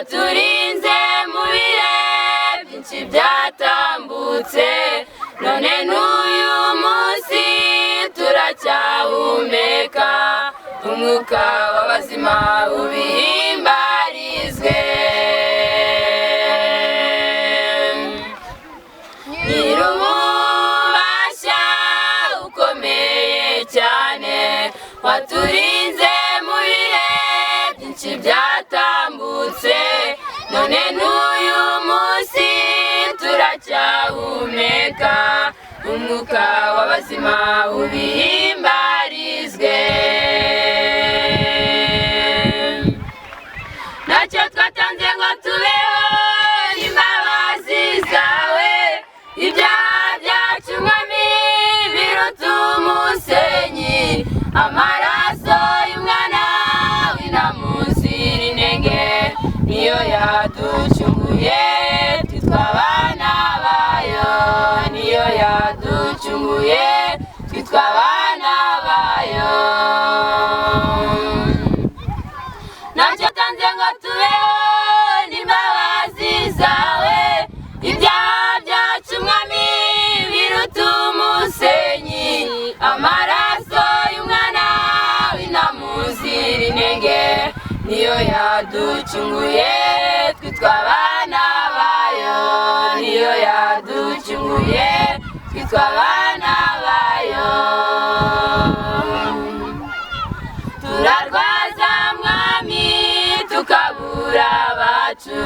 waturinze mu bihe byinshi byatambutse, none n'uyu munsi turacyahumeka, umwuka w'abazima ubihimbarizwe. Nyir'ububasha ukomeye cyane, waturinze mu bihe byinshi byatambutse, none n'uyu munsi turacyahumeka, umwuka w'abazima ubihimbarizwe. Ntacyo twatanze ngo tubeho n'imbabazi zawe, ibyaha byacu mwami biruta umusenyi, amaraso y'umwana w'intamuzira inenge niyo yaducunguye, twitwa abana bayo, niyo yaducunguye, twitwa abana bayo. Ntacyo tanze ngo tubeho n'imbabazi zawe, ibyaha byacu mwami biruta umusenyi, amaraso y'umwana w'intamuzira inenge niyo yaducunguye, twitwa abana bayo, niyo yaducunguye, twitwa abana bayo. Turarwaza mwami tukabura abacu,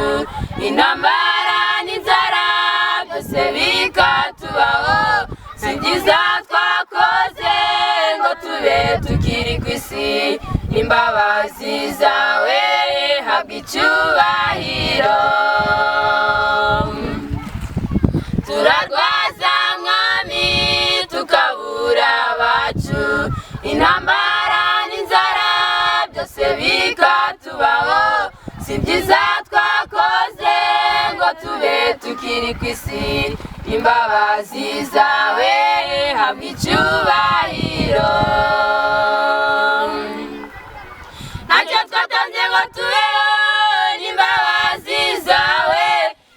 intambara n'inzara byose bikatubaho, si byiza twakoze ngo tube tukiri ku isi, imbabazi zawe habwa icyubahiro. Turarwaza mwami tukabura abacu, intambara n'inzara byose bikatubaho, si byiza twakoze ngo tube tukiri ku isi, imbabazi zawe habwa icyubahiro. Ntacyo twatanze ngo tubeho n'imbabazi zawe,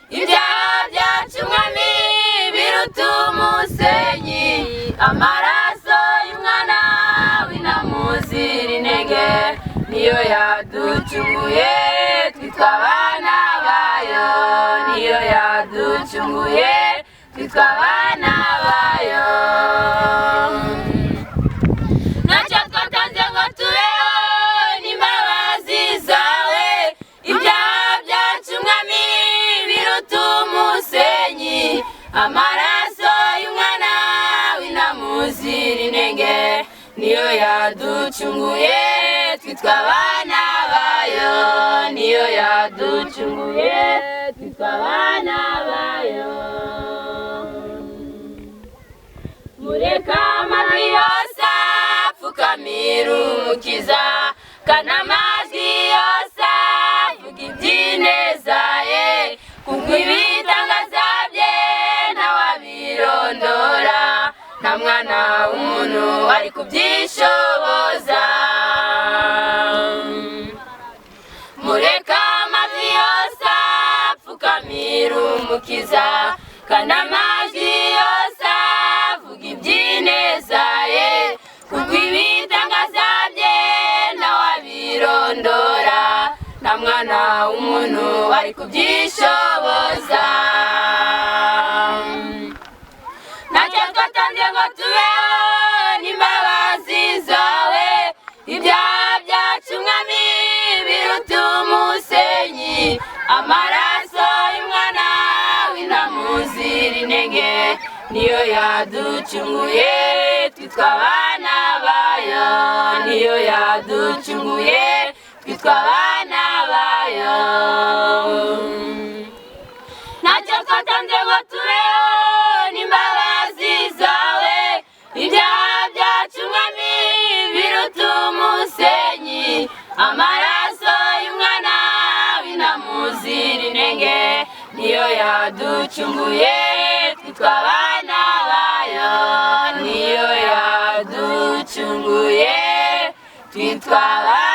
ibyaha byacu mwami biruta umusenyi, amaraso y'umwana w'intamuzira inenge niyo yaducunguye, twitwa abana bayo, niyo yaducunguye, twitwa abana bayo. Ntacyo twatanze ngo tubeho n'imbabazi zawe, ibyaha byacu mwami biruta umusenyi, amaraso y'umwana w'intamuzira inenge niyo yaducunguye, twitwa abana bayo, niyo yaducunguye, twitwa abana bayo. Mureka amavi yose apfukamira umukiza, kandi amajwi yose avuga iby'ineza ye, kuko ibitangaza bye ntawabirondora, nta mwana w'umuntu ari kubyishoboza. Mureka amavi yose apfukamira umukiza, kandi amajwi yose avuga iby'ineza ye, kuko ibitangaza bye ntawabirondora, nta mwana w'umuntu ari kubyishoboza. Ntacyo twatanze ngo tubeho n'imbabazi zawe, ibyaha byacu mwami biruta umusenyi, amaraso y'umwana w'intamuzira inenge niyo yaducunguye, twitwa abana bayo, niyo yaducunguye, twitwa abana bayo. Ntacyo twatanze ngo tubeho n'imbabazi zawe, ibyaha byacu mwami biruta umusenyi, amaraso y'umwana w'intamuzira inenge niyo yaducunguye, twitwa abana bayo, niyo yaducunguye, twitwa abana